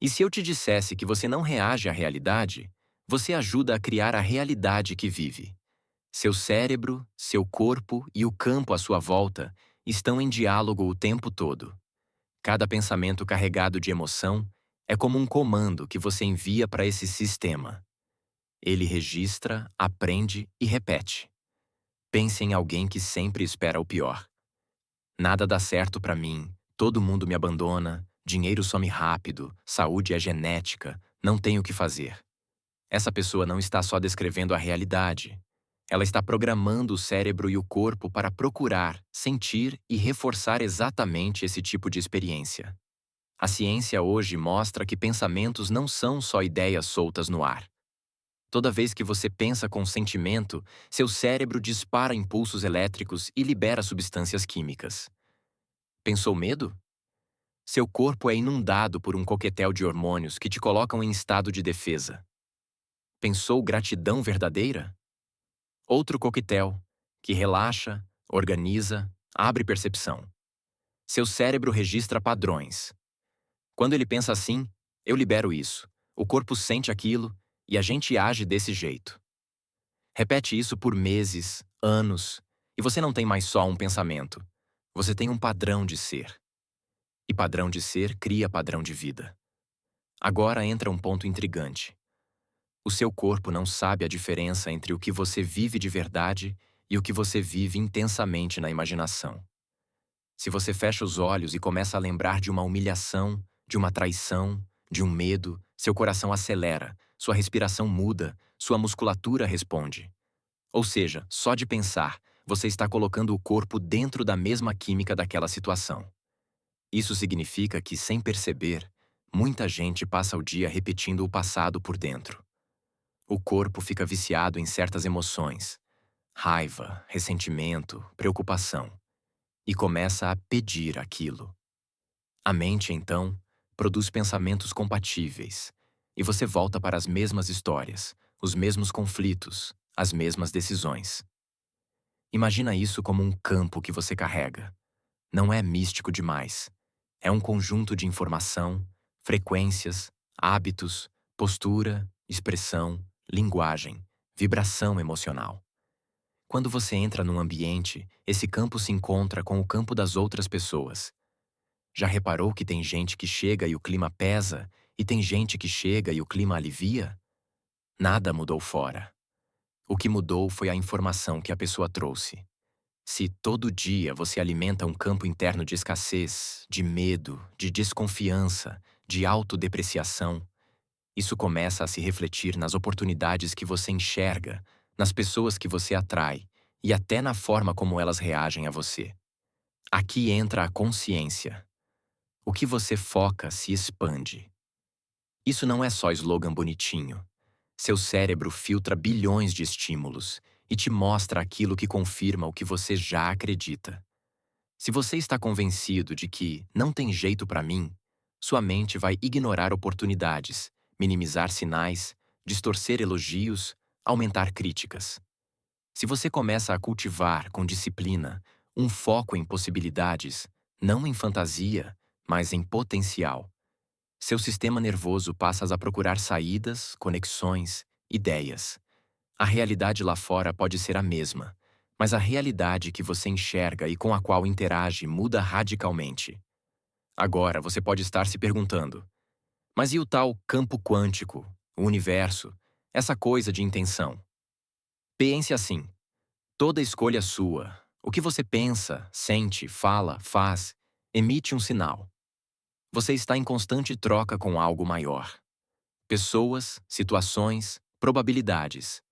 E se eu te dissesse que você não reage à realidade, você ajuda a criar a realidade que vive. Seu cérebro, seu corpo e o campo à sua volta estão em diálogo o tempo todo. Cada pensamento carregado de emoção é como um comando que você envia para esse sistema. Ele registra, aprende e repete. Pense em alguém que sempre espera o pior. Nada dá certo para mim, todo mundo me abandona, dinheiro some rápido, saúde é genética, não tenho o que fazer. Essa pessoa não está só descrevendo a realidade. Ela está programando o cérebro e o corpo para procurar, sentir e reforçar exatamente esse tipo de experiência. A ciência hoje mostra que pensamentos não são só ideias soltas no ar. Toda vez que você pensa com sentimento, seu cérebro dispara impulsos elétricos e libera substâncias químicas. Pensou medo? Seu corpo é inundado por um coquetel de hormônios que te colocam em estado de defesa. Pensou gratidão verdadeira? Outro coquetel, que relaxa, organiza, abre percepção. Seu cérebro registra padrões. Quando ele pensa assim, eu libero isso. O corpo sente aquilo e a gente age desse jeito. Repete isso por meses, anos, e você não tem mais só um pensamento. Você tem um padrão de ser. E padrão de ser cria padrão de vida. Agora entra um ponto intrigante. O seu corpo não sabe a diferença entre o que você vive de verdade e o que você vive intensamente na imaginação. Se você fecha os olhos e começa a lembrar de uma humilhação, de uma traição, de um medo, seu coração acelera, sua respiração muda, sua musculatura responde. Ou seja, só de pensar, você está colocando o corpo dentro da mesma química daquela situação. Isso significa que, sem perceber, muita gente passa o dia repetindo o passado por dentro. O corpo fica viciado em certas emoções, raiva, ressentimento, preocupação, e começa a pedir aquilo. A mente, então, produz pensamentos compatíveis, e você volta para as mesmas histórias, os mesmos conflitos, as mesmas decisões. Imagina isso como um campo que você carrega. Não é místico demais. É um conjunto de informação, frequências, hábitos, postura, expressão, linguagem, vibração emocional. Quando você entra num ambiente, esse campo se encontra com o campo das outras pessoas. Já reparou que tem gente que chega e o clima pesa, e tem gente que chega e o clima alivia? Nada mudou fora. O que mudou foi a informação que a pessoa trouxe. Se todo dia você alimenta um campo interno de escassez, de medo, de desconfiança, de autodepreciação, isso começa a se refletir nas oportunidades que você enxerga, nas pessoas que você atrai e até na forma como elas reagem a você. Aqui entra a consciência. O que você foca se expande. Isso não é só slogan bonitinho. Seu cérebro filtra bilhões de estímulos e te mostra aquilo que confirma o que você já acredita. Se você está convencido de que não tem jeito para mim, sua mente vai ignorar oportunidades, minimizar sinais, distorcer elogios, aumentar críticas. Se você começa a cultivar com disciplina um foco em possibilidades, não em fantasia, mas em potencial, seu sistema nervoso passa a procurar saídas, conexões, ideias. A realidade lá fora pode ser a mesma, mas a realidade que você enxerga e com a qual interage muda radicalmente. Agora você pode estar se perguntando: mas e o tal campo quântico, o universo, essa coisa de intenção? Pense assim: toda escolha sua, o que você pensa, sente, fala, faz, emite um sinal. Você está em constante troca com algo maior. Pessoas, situações, probabilidades.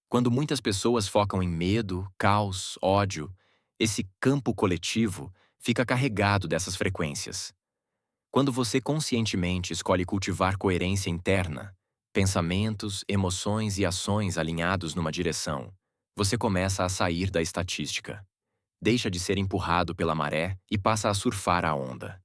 Quando muitas pessoas focam em medo, caos, ódio, esse campo coletivo fica carregado dessas frequências. Quando você conscientemente escolhe cultivar coerência interna, pensamentos, emoções e ações alinhados numa direção, você começa a sair da estatística. Deixa de ser empurrado pela maré e passa a surfar a onda.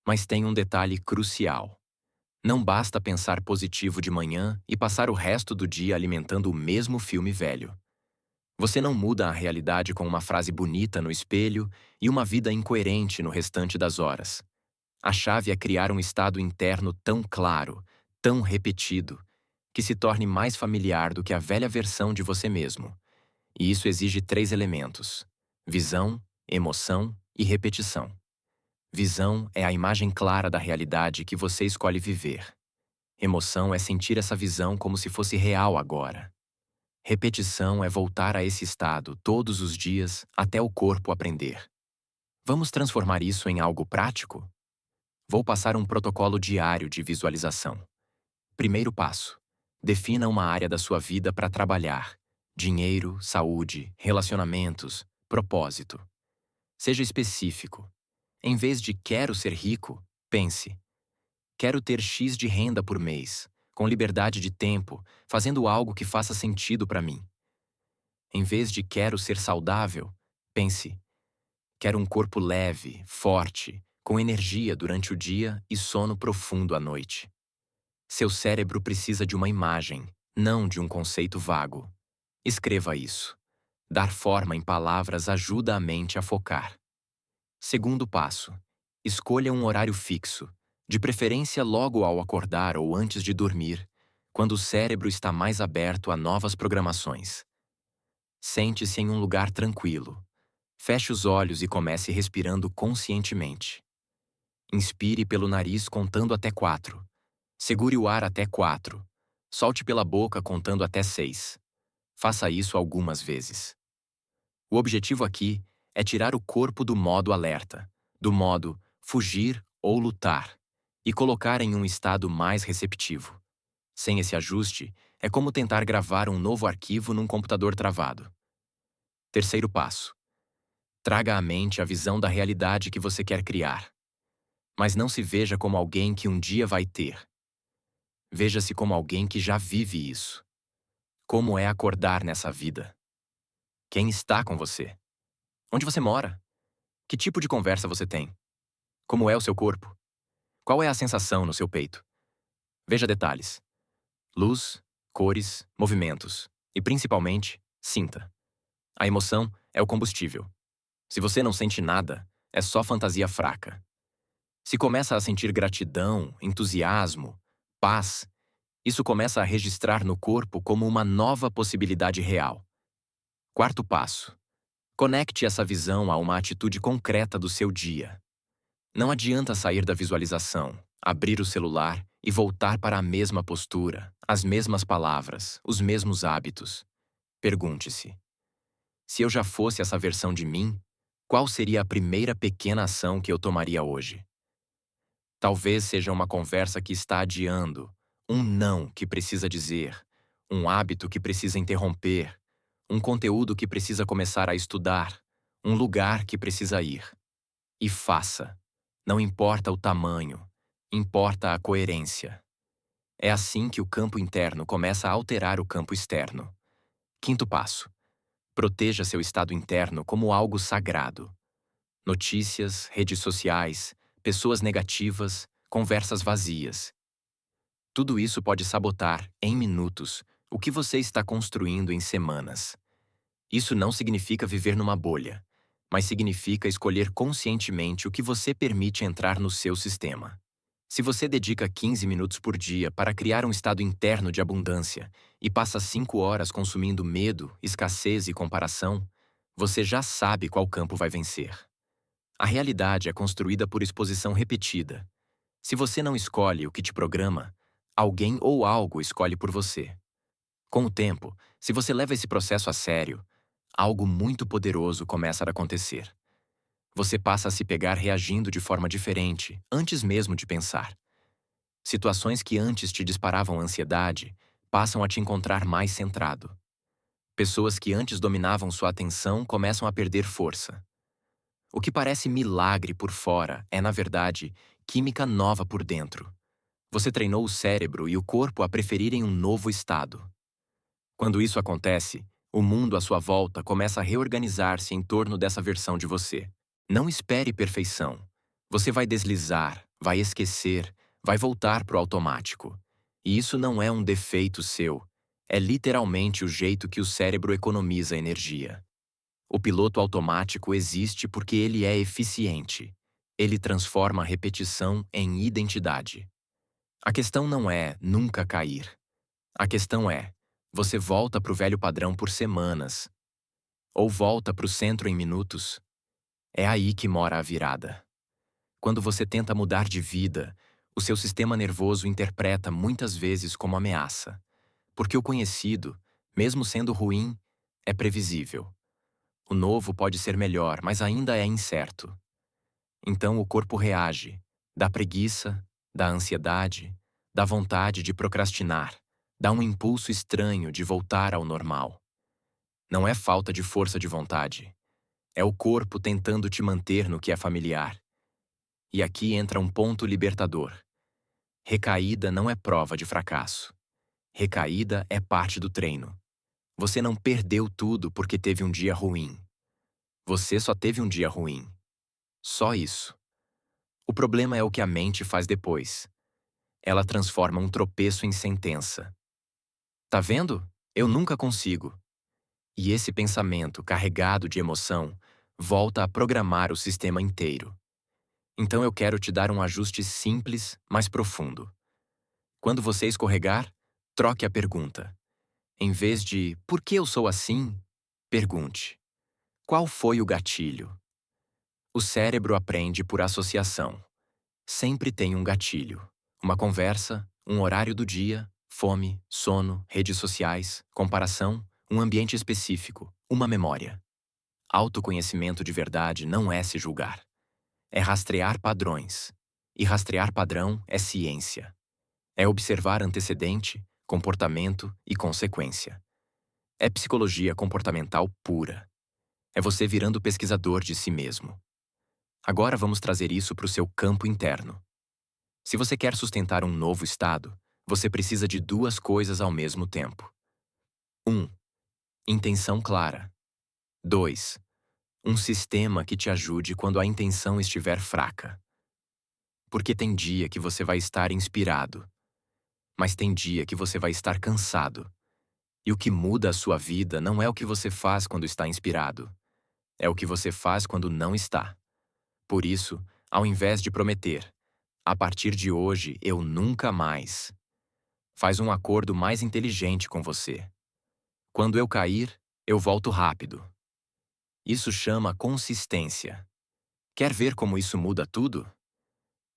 Mas tem um detalhe crucial. Não basta pensar positivo de manhã e passar o resto do dia alimentando o mesmo filme velho. Você não muda a realidade com uma frase bonita no espelho e uma vida incoerente no restante das horas. A chave é criar um estado interno tão claro, tão repetido, que se torne mais familiar do que a velha versão de você mesmo. E isso exige 3 elementos: visão, emoção e repetição. Visão é a imagem clara da realidade que você escolhe viver. Emoção é sentir essa visão como se fosse real agora. Repetição é voltar a esse estado todos os dias até o corpo aprender. Vamos transformar isso em algo prático? Vou passar um protocolo diário de visualização. Primeiro passo: defina uma área da sua vida para trabalhar: dinheiro, saúde, relacionamentos, propósito. Seja específico. Em vez de quero ser rico, pense: quero ter X de renda por mês, com liberdade de tempo, fazendo algo que faça sentido para mim. Em vez de quero ser saudável, pense: quero um corpo leve, forte, com energia durante o dia e sono profundo à noite. Seu cérebro precisa de uma imagem, não de um conceito vago. Escreva isso. Dar forma em palavras ajuda a mente a focar. Segundo passo: escolha um horário fixo, de preferência logo ao acordar ou antes de dormir, quando o cérebro está mais aberto a novas programações. Sente-se em um lugar tranquilo. Feche os olhos e comece respirando conscientemente. Inspire pelo nariz contando até 4. Segure o ar até 4. Solte pela boca contando até 6. Faça isso algumas vezes. O objetivo aqui é tirar o corpo do modo alerta, do modo fugir ou lutar, e colocar em um estado mais receptivo. Sem esse ajuste, é como tentar gravar um novo arquivo num computador travado. Terceiro passo: traga à mente a visão da realidade que você quer criar. Mas não se veja como alguém que um dia vai ter. Veja-se como alguém que já vive isso. Como é acordar nessa vida? Quem está com você? Onde você mora? Que tipo de conversa você tem? Como é o seu corpo? Qual é a sensação no seu peito? Veja detalhes: luz, cores, movimentos. E, principalmente, sinta. A emoção é o combustível. Se você não sente nada, é só fantasia fraca. Se começa a sentir gratidão, entusiasmo, paz, isso começa a registrar no corpo como uma nova possibilidade real. Quarto passo: conecte essa visão a uma atitude concreta do seu dia. Não adianta sair da visualização, abrir o celular e voltar para a mesma postura, as mesmas palavras, os mesmos hábitos. Pergunte-se: se eu já fosse essa versão de mim, qual seria a primeira pequena ação que eu tomaria hoje? Talvez seja uma conversa que está adiando, um não que precisa dizer, um hábito que precisa interromper, um conteúdo que precisa começar a estudar, um lugar que precisa ir. E faça. Não importa o tamanho, importa a coerência. É assim que o campo interno começa a alterar o campo externo. Quinto passo: proteja seu estado interno como algo sagrado. Notícias, redes sociais, pessoas negativas, conversas vazias. Tudo isso pode sabotar, em minutos, o que você está construindo em semanas. Isso não significa viver numa bolha, mas significa escolher conscientemente o que você permite entrar no seu sistema. Se você dedica 15 minutos por dia para criar um estado interno de abundância e passa 5 horas consumindo medo, escassez e comparação, você já sabe qual campo vai vencer. A realidade é construída por exposição repetida. Se você não escolhe o que te programa, alguém ou algo escolhe por você. Com o tempo, se você leva esse processo a sério, algo muito poderoso começa a acontecer. Você passa a se pegar reagindo de forma diferente, antes mesmo de pensar. Situações que antes te disparavam ansiedade passam a te encontrar mais centrado. Pessoas que antes dominavam sua atenção começam a perder força. O que parece milagre por fora é, na verdade, química nova por dentro. Você treinou o cérebro e o corpo a preferirem um novo estado. Quando isso acontece, o mundo à sua volta começa a reorganizar-se em torno dessa versão de você. Não espere perfeição. Você vai deslizar, vai esquecer, vai voltar para o automático. E isso não é um defeito seu. É literalmente o jeito que o cérebro economiza energia. O piloto automático existe porque ele é eficiente. Ele transforma a repetição em identidade. A questão não é nunca cair. A questão é: você volta para o velho padrão por semanas, ou volta para o centro em minutos? É aí que mora a virada. Quando você tenta mudar de vida, o seu sistema nervoso interpreta muitas vezes como ameaça, porque o conhecido, mesmo sendo ruim, é previsível. O novo pode ser melhor, mas ainda é incerto. Então o corpo reage, da preguiça, da ansiedade, da vontade de procrastinar, dá um impulso estranho de voltar ao normal. Não é falta de força de vontade. É o corpo tentando te manter no que é familiar. E aqui entra um ponto libertador. Recaída não é prova de fracasso. Recaída é parte do treino. Você não perdeu tudo porque teve um dia ruim. Você só teve um dia ruim. Só isso. O problema é o que a mente faz depois. Ela transforma um tropeço em sentença. Tá vendo? Eu nunca consigo. E esse pensamento carregado de emoção volta a programar o sistema inteiro. Então eu quero te dar um ajuste simples, mas profundo. Quando você escorregar, troque a pergunta. Em vez de "por que eu sou assim?", pergunte: qual foi o gatilho? O cérebro aprende por associação. Sempre tem um gatilho. Uma conversa, um horário do dia, fome, sono, redes sociais, comparação, um ambiente específico, uma memória. Autoconhecimento de verdade não é se julgar. É rastrear padrões. E rastrear padrão é ciência. É observar antecedente, comportamento e consequência. É psicologia comportamental pura. É você virando pesquisador de si mesmo. Agora vamos trazer isso para o seu campo interno. Se você quer sustentar um novo estado, você precisa de duas coisas ao mesmo tempo. 1. Intenção clara. 2. Um sistema que te ajude quando a intenção estiver fraca. Porque tem dia que você vai estar inspirado, mas tem dia que você vai estar cansado. E o que muda a sua vida não é o que você faz quando está inspirado, é o que você faz quando não está. Por isso, ao invés de prometer, a partir de hoje eu nunca mais, faz um acordo mais inteligente com você. Quando eu cair, eu volto rápido. Isso chama consistência. Quer ver como isso muda tudo?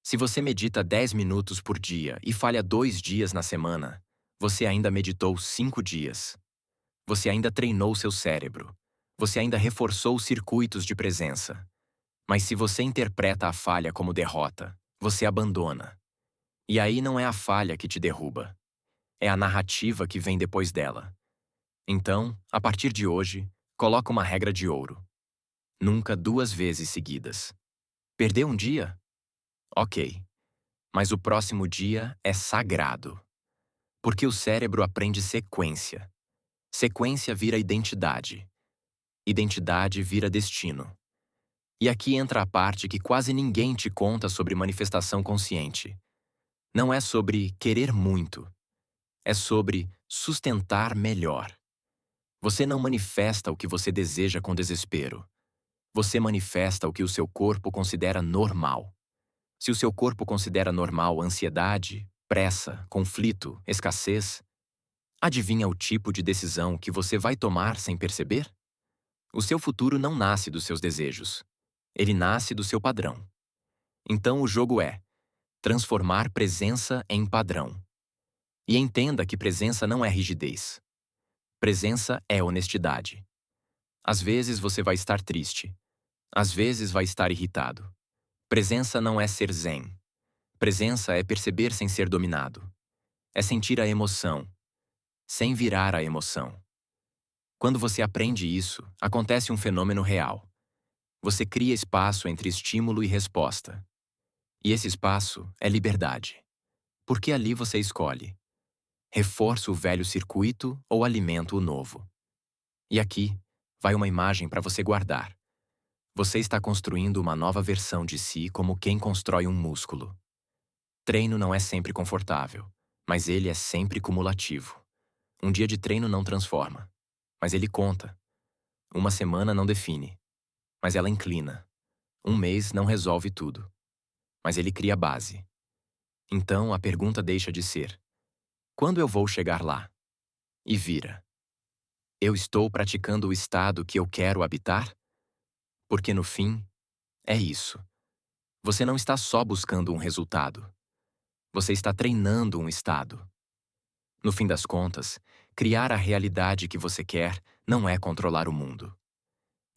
Se você medita 10 minutos por dia e falha 2 dias na semana, você ainda meditou 5 dias. Você ainda treinou seu cérebro. Você ainda reforçou os circuitos de presença. Mas se você interpreta a falha como derrota, você abandona. E aí não é a falha que te derruba. É a narrativa que vem depois dela. Então, a partir de hoje, coloca uma regra de ouro. Nunca 2 vezes seguidas. Perdeu um dia? Ok. Mas o próximo dia é sagrado. Porque o cérebro aprende sequência. Sequência vira identidade. Identidade vira destino. E aqui entra a parte que quase ninguém te conta sobre manifestação consciente. Não é sobre querer muito. É sobre sustentar melhor. Você não manifesta o que você deseja com desespero. Você manifesta o que o seu corpo considera normal. Se o seu corpo considera normal ansiedade, pressa, conflito, escassez, adivinha o tipo de decisão que você vai tomar sem perceber? O seu futuro não nasce dos seus desejos. Ele nasce do seu padrão. Então o jogo é transformar presença em padrão. E entenda que presença não é rigidez. Presença é honestidade. Às vezes você vai estar triste. Às vezes vai estar irritado. Presença não é ser zen. Presença é perceber sem ser dominado. É sentir a emoção, sem virar a emoção. Quando você aprende isso, acontece um fenômeno real. Você cria espaço entre estímulo e resposta. E esse espaço é liberdade. Porque ali você escolhe. Reforça o velho circuito ou alimenta o novo. E aqui vai uma imagem para você guardar. Você está construindo uma nova versão de si como quem constrói um músculo. Treino não é sempre confortável, mas ele é sempre cumulativo. Um dia de treino não transforma, mas ele conta. Uma semana não define, mas ela inclina. Um mês não resolve tudo, mas ele cria base. Então a pergunta deixa de ser: quando eu vou chegar lá? E vira: eu estou praticando o estado que eu quero habitar? Porque no fim, é isso. Você não está só buscando um resultado. Você está treinando um estado. No fim das contas, criar a realidade que você quer não é controlar o mundo.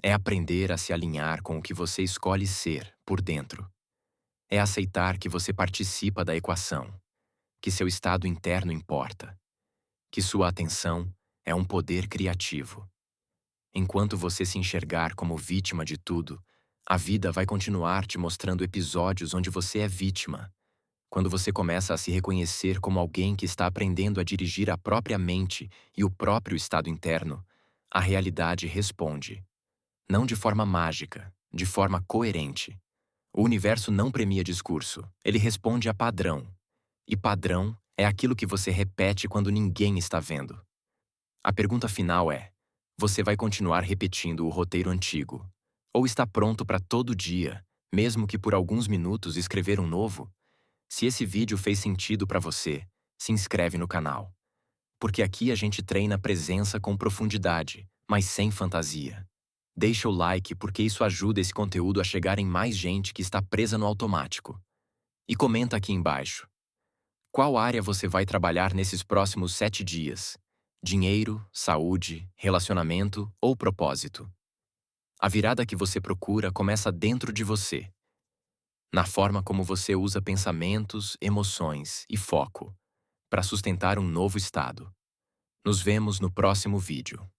É aprender a se alinhar com o que você escolhe ser por dentro. É aceitar que você participa da equação, que seu estado interno importa, que sua atenção é um poder criativo. Enquanto você se enxergar como vítima de tudo, a vida vai continuar te mostrando episódios onde você é vítima. Quando você começa a se reconhecer como alguém que está aprendendo a dirigir a própria mente e o próprio estado interno, a realidade responde. Não de forma mágica, de forma coerente. O universo não premia discurso, ele responde a padrão. E padrão é aquilo que você repete quando ninguém está vendo. A pergunta final é: você vai continuar repetindo o roteiro antigo? Ou está pronto para todo dia, mesmo que por alguns minutos escrever um novo? Se esse vídeo fez sentido para você, se inscreve no canal. Porque aqui a gente treina presença com profundidade, mas sem fantasia. Deixa o like porque isso ajuda esse conteúdo a chegar em mais gente que está presa no automático. E comenta aqui embaixo: qual área você vai trabalhar nesses próximos 7 dias? Dinheiro, saúde, relacionamento ou propósito? A virada que você procura começa dentro de você, na forma como você usa pensamentos, emoções e foco para sustentar um novo estado. Nos vemos no próximo vídeo.